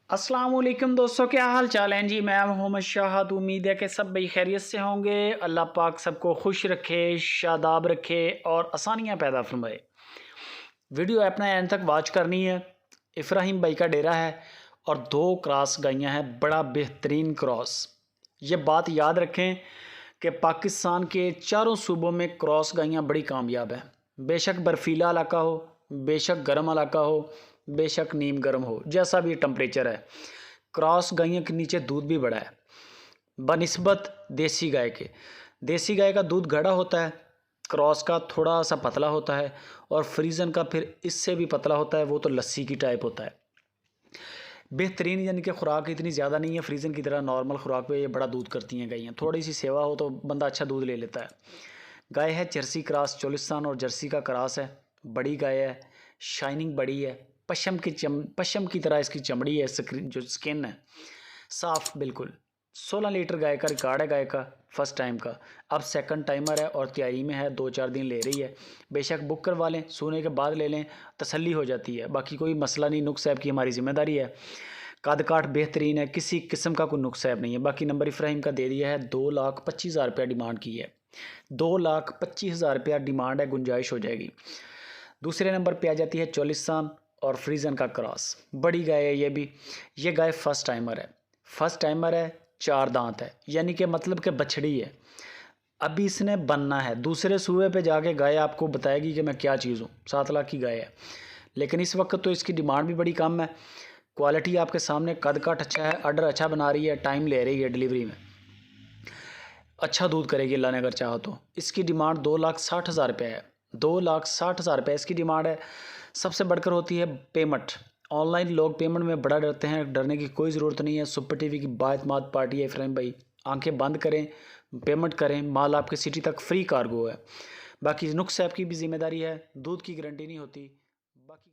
अस्सलाम वालेकुम दोस्तों, क्या हाल चाल हैं जी। मैं मोहम्मद शाहद। उम्मीद है कि सब भाई खैरियत से होंगे। अल्लाह पाक सबको खुश रखे, शादाब रखे और आसानियाँ पैदा फरमाए। वीडियो अपना एंड तक वॉच करनी है। इब्राहिम भाई का डेरा है और 2 क्रॉस गायें हैं, बड़ा बेहतरीन क्रॉस। ये बात याद रखें कि पाकिस्तान के चारों सूबों में क्रॉस गायें बड़ी कामयाब हैं। बेशक बर्फीला इलाका हो, बेशक गर्म इलाका हो, बेशक नीम गर्म हो, जैसा भी टेम्परेचर है, क्रॉस गायों के नीचे दूध भी बड़ा है बनिस्बत देसी गाय के। देसी गाय का दूध गाढ़ा होता है, क्रॉस का थोड़ा सा पतला होता है और फ्रीजन का फिर इससे भी पतला होता है, वो तो लस्सी की टाइप होता है। बेहतरीन, यानी कि खुराक इतनी ज़्यादा नहीं है फ्रीजन की तरह, नॉर्मल खुराक पे ये बड़ा दूध करती हैं गायें। थोड़ी सी सेवा हो तो बंदा अच्छा दूध ले लेता है। गाय है जर्सी क्रॉस, चोलिस्तान और जर्सी का क्रॉस है। बड़ी गाय है, शाइनिंग बड़ी है, पशम की तरह इसकी चमड़ी है, जो स्किन है साफ़ बिल्कुल। 16 लीटर गाय का रिकॉर्ड है गाय का फर्स्ट टाइम का। अब सेकंड टाइमर है और तैयारी में है, 2-4 दिन ले रही है। बेशक बुक करवा लें, सोने के बाद ले लें, तसल्ली हो जाती है। बाकी कोई मसला नहीं, नुक्स ऐब की हमारी ज़िम्मेदारी है। कद काठ बेहतरीन है, किसी किस्म का कोई नुक्स ऐब नहीं है। बाकी नंबर इब्राहिम का दे दिया है। 2,25,000 रुपया डिमांड की है। 2,25,000 रुपया डिमांड है, गुंजाइश हो जाएगी। दूसरे नंबर पे आ जाती है चोलिस्तान और फ्रीजन का क्रॉस। बड़ी गाय है ये भी। ये गाय फर्स्ट टाइमर है। फर्स्ट टाइमर है, 4 दांत है, यानी कि मतलब कि बछड़ी है। अभी इसने बनना है। दूसरे सूबे पे जाके गाय आपको बताएगी कि मैं क्या चीज़ हूँ। 7 लाख की गाय है, लेकिन इस वक्त तो इसकी डिमांड भी बड़ी कम है। क्वालिटी आपके सामने, कद काठ अच्छा है, ऑर्डर अच्छा बना रही है, टाइम ले रही है डिलीवरी में, अच्छा दूध करेगी अल्लाह ने अगर चाहो तो। इसकी डिमांड 2,60,000 रुपये है। 2,60,000 रुपये इसकी डिमांड है। सबसे बढ़कर होती है पेमेंट। ऑनलाइन लोग पेमेंट में बड़ा डरते हैं, डरने की कोई ज़रूरत नहीं है। सुपर टीवी की बातमात पार्टी है इब्राहिम भाई। आंखें बंद करें, पेमेंट करें, माल आपके सिटी तक फ्री कार्गो है। बाकी नुक्स ऐप की भी जिम्मेदारी है, दूध की गारंटी नहीं होती। बाकी